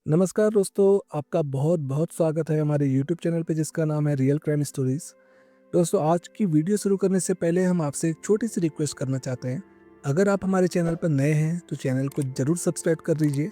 नमस्कार दोस्तों, आपका बहुत-बहुत स्वागत है हमारे यूट्यूब चैनल पे जिसका नाम है रियल क्राइम स्टोरीज़। दोस्तों, आज की वीडियो शुरू करने से पहले हम आपसे एक छोटी-सी रिक्वेस्ट करना चाहते हैं। अगर आप हमारे चैनल पर नए हैं, तो चैनल को ज़रूर सब्सक्राइब कर दीजिए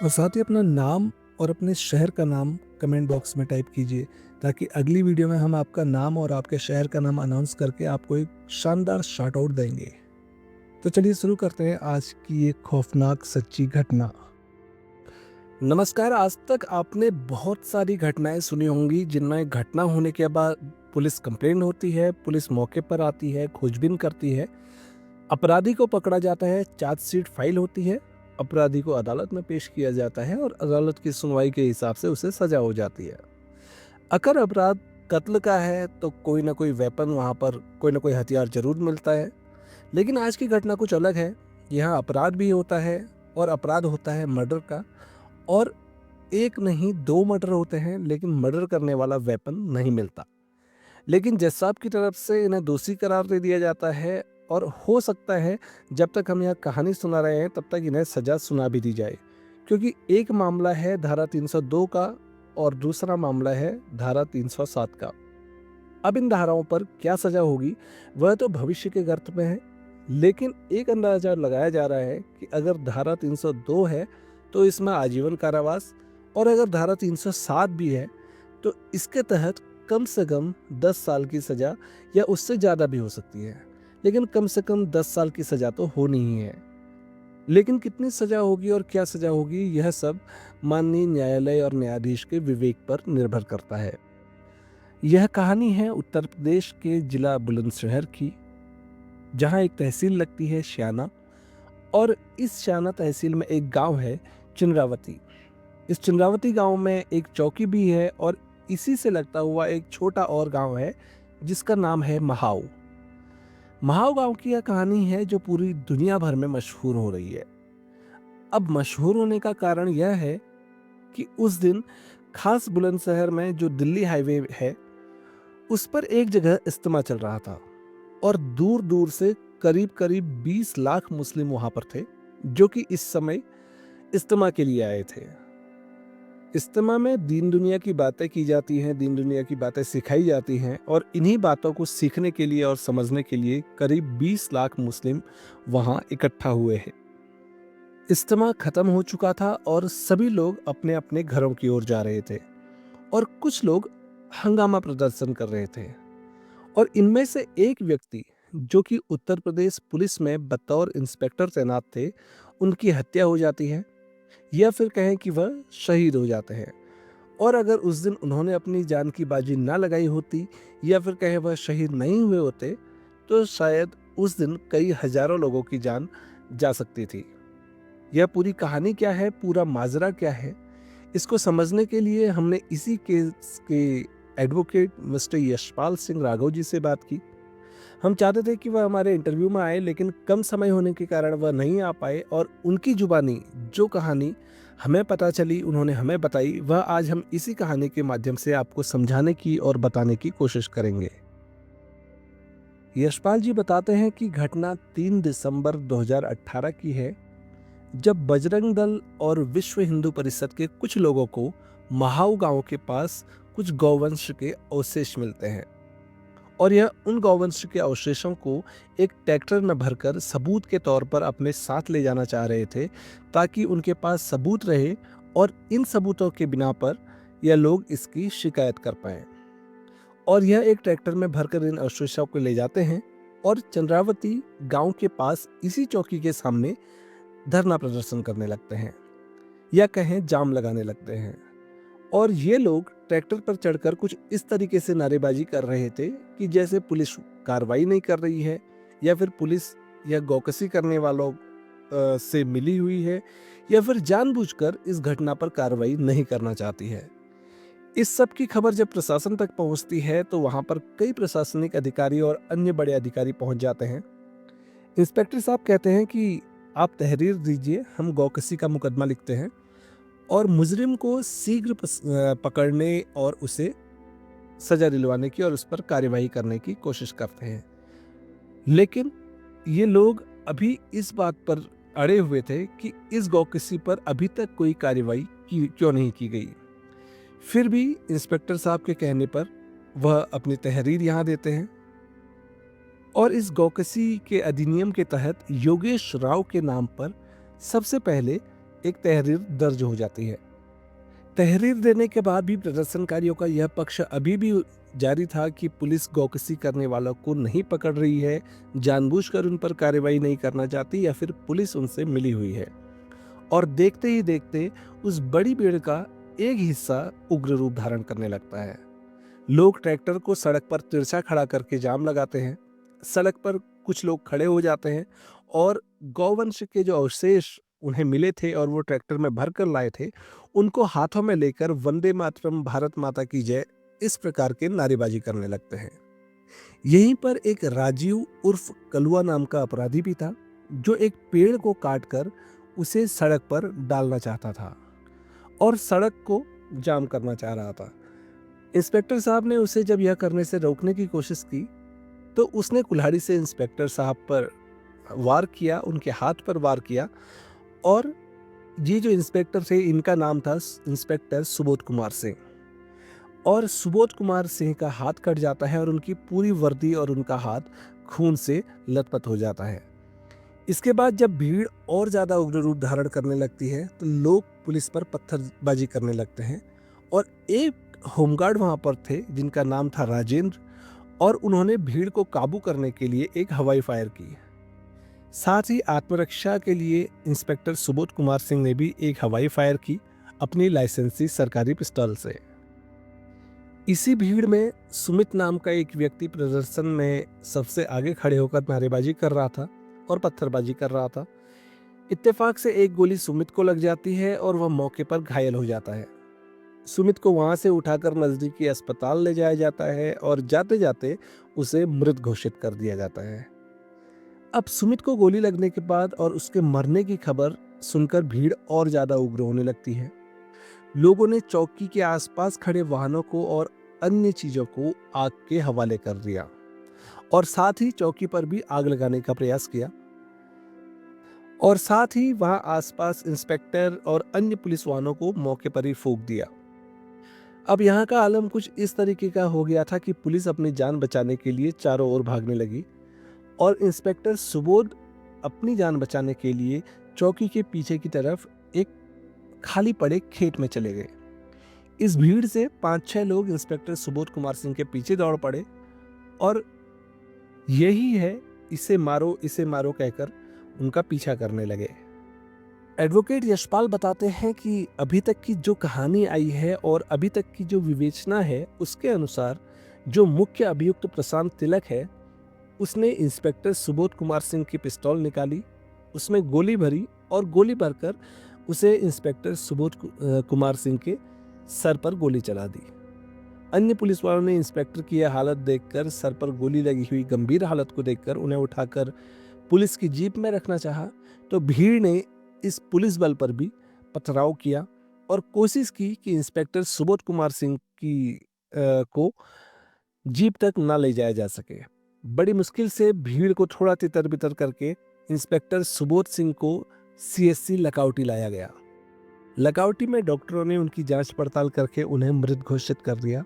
और साथ ही अपना नाम और अपने शहर का नाम कमेंट बॉक्स में टाइप कीजिए, ताकि अगली वीडियो में हम आपका नाम और आपके शहर का नाम अनाउंस करके आपको एक शानदार शाउट आउट देंगे। तो चलिए शुरू करते हैं आज की एक खौफनाक सच्ची घटना। नमस्कार। आज तक आपने बहुत सारी घटनाएं सुनी होंगी जिनमें घटना होने के बाद पुलिस कंप्लेंट होती है, पुलिस मौके पर आती है, खोजबीन करती है, अपराधी को पकड़ा जाता है, चार्जशीट फाइल होती है, अपराधी को अदालत में पेश किया जाता है और अदालत की सुनवाई के हिसाब से उसे सजा हो जाती है। अगर अपराध कत्ल का है तो कोई ना कोई वेपन, वहाँ पर कोई ना कोई हथियार जरूर मिलता है। लेकिन आज की घटना कुछ अलग है। यहाँ अपराध भी होता है और अपराध होता है मर्डर का। और एक नहीं, दो मर्डर होते हैं, लेकिन मर्डर करने वाला वेपन नहीं मिलता। लेकिन जज साहब की तरफ से इन्हें दोषी करार दे दिया जाता है और हो सकता है जब तक हम यह कहानी सुना रहे हैं तब तक इन्हें सजा सुना भी दी जाए, क्योंकि एक मामला है धारा 302 का और दूसरा मामला है धारा 307 का। अब इन धाराओं पर क्या सजा होगी वह तो भविष्य के गर्त में है, लेकिन एक अंदाजा लगाया जा रहा है कि अगर धारा 302 है तो इसमें आजीवन कारावास, और अगर धारा 307 भी है तो इसके तहत कम से कम 10 साल की सजा या उससे ज़्यादा भी हो सकती है, लेकिन कम से कम 10 साल की सजा तो होनी ही है। लेकिन कितनी सजा होगी और क्या सजा होगी, यह सब माननीय न्यायालय और न्यायाधीश के विवेक पर निर्भर करता है। यह कहानी है उत्तर प्रदेश के जिला बुलंदशहर की, जहां एक तहसील लगती है श्याना, और इस श्याना तहसील में एक गांव है चिंद्रावती। इस चिंद्रावती गांव में एक चौकी भी है और इसी से लगता हुआ एक छोटा और गांव है जिसका नाम है महाऊ। महाऊ गांव की यह कहानी है जो पूरी दुनिया भर में मशहूर हो रही है। अब मशहूर होने का कारण यह है कि उस दिन खास बुलंदशहर में जो दिल्ली हाईवे है उस पर एक जगह इज्तिमा चल रहा था और दूर दूर से करीब करीब 20 लाख मुस्लिम वहां पर थे, जो कि इस समय इज्तिमा के लिए आए थे। इज्तिमा में दीन दुनिया की बातें की जाती हैं, दीन दुनिया की बातें सिखाई जाती हैं, और इन्हीं बातों को सीखने के लिए और समझने के लिए करीब 20 लाख मुस्लिम वहां इकट्ठा हुए हैं। इज्तिमा खत्म हो चुका था और सभी लोग अपने अपने घरों की ओर जा रहे थे और कुछ लोग हंगामा प्रदर्शन कर रहे थे। और इनमें से एक व्यक्ति जो कि उत्तर प्रदेश पुलिस में बतौर इंस्पेक्टर तैनात थे, उनकी हत्या हो जाती है, या फिर कहें कि वह शहीद हो जाते हैं। और अगर उस दिन उन्होंने अपनी जान की बाजी ना लगाई होती या फिर कहें वह शहीद नहीं हुए होते तो शायद उस दिन कई हजारों लोगों की जान जा सकती थी। यह पूरी कहानी क्या है, पूरा माजरा क्या है, इसको समझने के लिए हमने इसी केस के एडवोकेट मिस्टर यशपाल सिंह राघव जी से बात की। हम चाहते थे कि वह हमारे इंटरव्यू में आए, लेकिन कम समय होने के कारण वह नहीं आ पाए, और उनकी जुबानी जो कहानी हमें पता चली, उन्होंने हमें बताई, वह आज हम इसी कहानी के माध्यम से आपको समझाने की और बताने की कोशिश करेंगे। यशपाल जी बताते हैं कि घटना 3 दिसंबर 2018 की है, जब बजरंग दल और विश्व हिंदू परिषद के कुछ लोगों को महाऊ गांव के पास कुछ गौवंश के अवशेष मिलते हैं, और यह उन गौवंश के अवशेषों को एक ट्रैक्टर में भरकर सबूत के तौर पर अपने साथ ले जाना चाह रहे थे, ताकि उनके पास सबूत रहे और इन सबूतों के बिना पर यह लोग इसकी शिकायत कर पाए। और यह एक ट्रैक्टर में भरकर इन अवशेषों को ले जाते हैं और चंद्रावती गांव के पास इसी चौकी के सामने धरना प्रदर्शन करने लगते हैं, या कहें जाम लगाने लगते हैं। और ये लोग ट्रैक्टर पर चढ़कर कुछ इस तरीके से नारेबाजी कर रहे थे कि जैसे पुलिस कार्रवाई नहीं कर रही है, या फिर पुलिस या गौकसी करने वालों से मिली हुई है, या फिर जानबूझकर इस घटना पर कार्रवाई नहीं करना चाहती है। इस सब की खबर जब प्रशासन तक पहुंचती है तो वहां पर कई प्रशासनिक अधिकारी और अन्य बड़े अधिकारी पहुंच जाते हैं। इंस्पेक्टर साहब कहते हैं कि आप तहरीर दीजिए, हम गौकसी का मुकदमा लिखते हैं और मुजरिम को शीघ्र पकड़ने और उसे सजा दिलवाने की और उस पर कार्यवाही करने की कोशिश करते हैं। लेकिन ये लोग अभी इस बात पर अड़े हुए थे कि इस गौकसी पर अभी तक कोई कार्यवाही क्यों नहीं की गई। फिर भी इंस्पेक्टर साहब के कहने पर वह अपनी तहरीर यहाँ देते हैं और इस गौकसी के अधिनियम के तहत योगेश राव के नाम पर सबसे पहले एक तहरीर दर्ज हो जाती है। तहरीर देने के बाद भी प्रदर्शनकारियों का यह पक्ष अभी भी जारी था कि पुलिस गौकसी करने वालों को नहीं पकड़ रही है, जानबूझकर उन पर कार्रवाई नहीं करना चाहती या फिर पुलिस उनसे मिली हुई है। और देखते ही देखते उस बड़ी भीड़ का एक हिस्सा उग्र रूप धारण करने लगता है। लोग ट्रैक्टर को सड़क पर तिरछा खड़ा करके जाम लगाते हैं। सड़क पर कुछ लोग खड़े हो जाते हैं और गौवंश के जो अवशेष उन्हें मिले थे और वो ट्रैक्टर में भर कर लाए थे, उनको हाथों में लेकर वंदे मातरम, भारत माता की जय, इस प्रकार के नारेबाजी करने लगते हैं। यहीं पर एक राजीव उर्फ कलुआ नाम का अपराधी भी था, जो एक पेड़ को काटकर उसे सड़क पर डालना चाहता था और सड़क को जाम करना चाह रहा था। इंस्पेक्टर साहब ने उसे जब यह करने से रोकने की कोशिश की तो उसने कुल्हाड़ी से इंस्पेक्टर साहब पर वार किया, उनके हाथ पर वार किया और ये जो इंस्पेक्टर थे, इनका नाम था इंस्पेक्टर सुबोध कुमार सिंह। और सुबोध कुमार सिंह का हाथ कट जाता है और उनकी पूरी वर्दी और उनका हाथ खून से लथपथ हो जाता है। इसके बाद जब भीड़ और ज़्यादा उग्र रूप धारण करने लगती है तो लोग पुलिस पर पत्थरबाजी करने लगते हैं और एक होमगार्ड वहाँ पर थे जिनका नाम था राजेंद्र, और उन्होंने भीड़ को काबू करने के लिए एक हवाई फायर की। साथ ही आत्मरक्षा के लिए इंस्पेक्टर सुबोध कुमार सिंह ने भी एक हवाई फायर की अपनी लाइसेंसी सरकारी पिस्तौल से। इसी भीड़ में सुमित नाम का एक व्यक्ति प्रदर्शन में सबसे आगे खड़े होकर नारेबाजी कर रहा था और पत्थरबाजी कर रहा था। इत्तेफाक से एक गोली सुमित को लग जाती है और वह मौके पर घायल हो जाता है। सुमित को वहां से उठाकर नजदीकी अस्पताल ले जाया जाता है और जाते जाते उसे मृत घोषित कर दिया जाता है। अब सुमित को गोली लगने के बाद और उसके मरने की खबर सुनकर भीड़ और ज्यादा उग्र होने लगती है। लोगों ने चौकी के आसपास खड़े वाहनों को और अन्य चीजों को आग के हवाले कर दिया और साथ ही चौकी पर भी आग लगाने का प्रयास किया और साथ ही वहां आसपास इंस्पेक्टर और अन्य पुलिस वाहनों को मौके पर ही फूंक दिया। अब यहाँ का आलम कुछ इस तरीके का हो गया था कि पुलिस अपनी जान बचाने के लिए चारों ओर भागने लगी और इंस्पेक्टर सुबोध अपनी जान बचाने के लिए चौकी के पीछे की तरफ एक खाली पड़े खेत में चले गए। इस भीड़ से 5-6 लोग इंस्पेक्टर सुबोध कुमार सिंह के पीछे दौड़ पड़े और यही है इसे मारो कहकर उनका पीछा करने लगे। एडवोकेट यशपाल बताते हैं कि अभी तक की जो कहानी आई है और अभी तक की जो विवेचना है, उसके अनुसार जो मुख्य अभियुक्त प्रशांत तिलक है, उसने इंस्पेक्टर सुबोध कुमार सिंह की पिस्तौल निकाली, उसमें गोली भरी और गोली भरकर उसे इंस्पेक्टर सुबोध कुमार सिंह के सर पर गोली चला दी। अन्य पुलिस वालों ने इंस्पेक्टर की यह हालत देखकर, सर पर गोली लगी हुई गंभीर हालत को देखकर उन्हें उठाकर पुलिस की जीप में रखना चाहा, तो भीड़ ने इस पुलिस बल पर भी पथराव किया और कोशिश की कि इंस्पेक्टर सुबोध कुमार सिंह को जीप तक ना ले जाया जा सके। बड़ी मुश्किल से भीड़ को थोड़ा तितर बितर करके इंस्पेक्टर सुबोध सिंह को CSC लकाउटी लाया गया। लकाउटी में डॉक्टरों ने उनकी जांच पड़ताल करके उन्हें मृत घोषित कर दिया।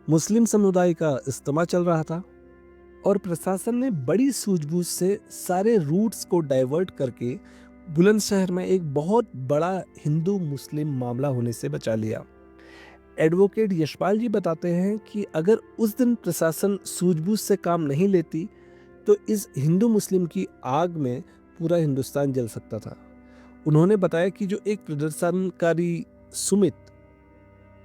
मुस्लिम समुदाय का इज्तिमा चल रहा था और प्रशासन ने बड़ी सूझबूझ से सारे रूट्स को डाइवर्ट करके बुलंदशहर में एक बहुत बड़ा हिंदू मुस्लिम मामला होने से बचा लिया। एडवोकेट यशपाल जी बताते हैं कि अगर उस दिन प्रशासन सूझबूझ से काम नहीं लेती तो इस हिंदू मुस्लिम की आग में पूरा हिंदुस्तान जल सकता था। उन्होंने बताया कि जो एक प्रदर्शनकारी सुमित,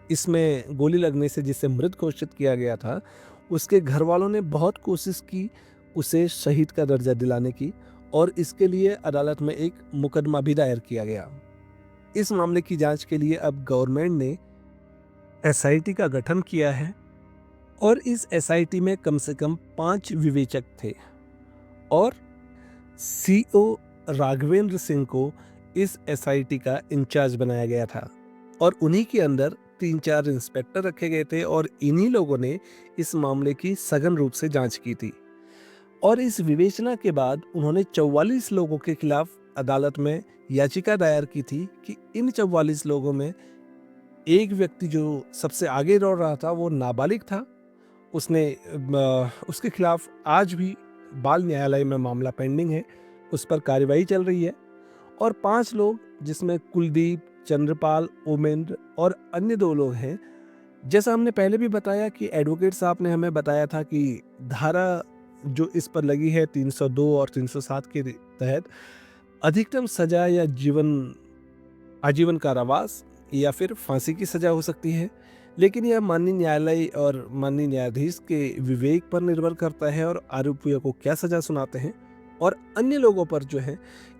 इसमें गोली लगने से जिसे मृत घोषित किया गया था, उसके घर वालों ने बहुत कोशिश की उसे शहीद का दर्जा दिलाने की और इसके लिए अदालत में एक मुकदमा भी दायर किया गया। इस मामले की जांच के लिए अब गवर्नमेंट ने SIT का गठन किया है और इस SIT में कम से कम 5 विवेचक थे और CO राघवेंद्र सिंह को इस SIT का इंचार्ज बनाया गया था और उन्हीं के अंदर 3-4 इंस्पेक्टर रखे गए थे और इन्हीं लोगों ने इस मामले की सघन रूप से जांच की थी। और इस विवेचना के बाद उन्होंने 44 लोगों के खिलाफ अदालत में याचिका दायर की थी कि इन 44 लोगों में एक व्यक्ति जो सबसे आगे दौड़ रहा था वो नाबालिग था। उसके खिलाफ आज भी बाल न्यायालय में मामला पेंडिंग है, उस पर कार्रवाई चल रही है। और 5 लोग जिसमें कुलदीप, चंद्रपाल, ओमेंद्र और अन्य 2 लोग हैं। जैसा हमने पहले भी बताया कि एडवोकेट साहब ने हमें बताया था कि धारा जो इस पर लगी है 302 और 307 के तहत अधिकतम सजा या आजीवन कारावास या फिर फांसी की सजा हो सकती है। लेकिन यह माननीय न्यायालय और माननीय न्यायाधीश के विवेक पर निर्भर करता है और आरोपियों को क्या सजा सुनाते हैं। और अन्य लोगों पर जो है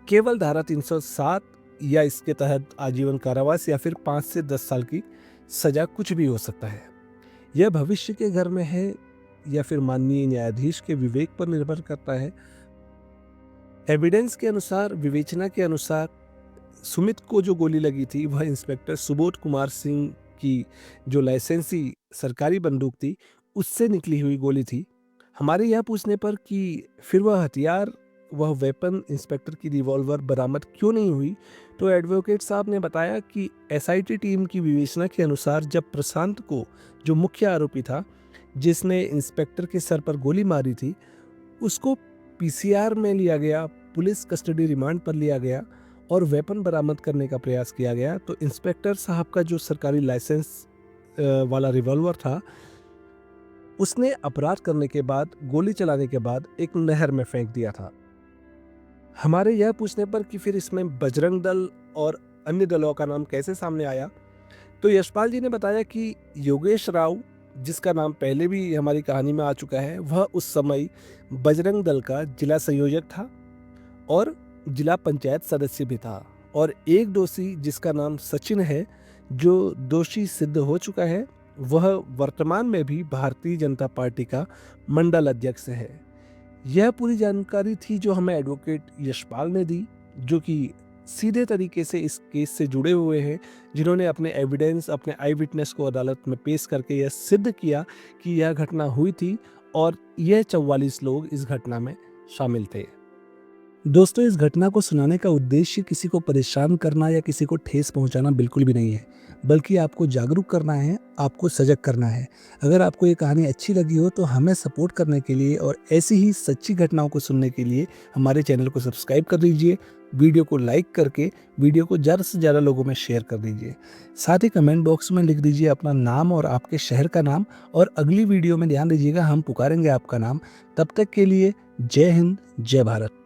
केवल धारा 307 या इसके तहत आजीवन कारावास या फिर 5 से 10 साल की सजा कुछ भी हो सकता है। यह भविष्य के घर में है या फिर माननीय न्यायाधीश के विवेक पर निर्भर करता है। एविडेंस के अनुसार, विवेचना के अनुसार सुमित को जो गोली लगी थी वह इंस्पेक्टर सुबोध कुमार सिंह की जो लाइसेंसी सरकारी बंदूक थी उससे निकली हुई गोली थी। हमारे यह पूछने पर कि फिर वह वेपन इंस्पेक्टर की रिवॉल्वर बरामद क्यों नहीं हुई, तो एडवोकेट साहब ने बताया कि एसआईटी टीम की विवेचना के अनुसार जब प्रशांत को, जो मुख्य आरोपी था जिसने इंस्पेक्टर के सर पर गोली मारी थी, उसको पीसीआर में लिया गया, पुलिस कस्टडी रिमांड पर लिया गया और वेपन बरामद करने का प्रयास किया गया, तो इंस्पेक्टर साहब का जो सरकारी लाइसेंस वाला रिवॉल्वर था उसने अपराध करने के बाद, गोली चलाने के बाद एक नहर में फेंक दिया था। हमारे यह पूछने पर कि फिर इसमें बजरंग दल और अन्य दलों का नाम कैसे सामने आया, तो यशपाल जी ने बताया कि योगेश राव, जिसका नाम पहले भी हमारी कहानी में आ चुका है, वह उस समय बजरंग दल का जिला संयोजक था और जिला पंचायत सदस्य भी था। और एक दोषी जिसका नाम सचिन है, जो दोषी सिद्ध हो चुका है, वह वर्तमान में भी भारतीय जनता पार्टी का मंडल अध्यक्ष है। यह पूरी जानकारी थी जो हमें एडवोकेट यशपाल ने दी, जो कि सीधे तरीके से इस केस से जुड़े हुए हैं, जिन्होंने अपने एविडेंस, अपने आई विटनेस को अदालत में पेश करके यह सिद्ध किया कि यह घटना हुई थी और यह 44 लोग इस घटना में शामिल थे। दोस्तों, इस घटना को सुनाने का उद्देश्य किसी को परेशान करना या किसी को ठेस पहुंचाना बिल्कुल भी नहीं है, बल्कि आपको जागरूक करना है, आपको सजग करना है। अगर आपको ये कहानी अच्छी लगी हो तो हमें सपोर्ट करने के लिए और ऐसी ही सच्ची घटनाओं को सुनने के लिए हमारे चैनल को सब्सक्राइब कर दीजिए, वीडियो को लाइक करके वीडियो को ज़्यादा से ज़्यादा लोगों में शेयर कर दीजिए। साथ ही कमेंट बॉक्स में लिख दीजिए अपना नाम और आपके शहर का नाम, और अगली वीडियो में ध्यान दीजिएगा हम पुकारेंगे आपका नाम। तब तक के लिए जय हिंद, जय भारत।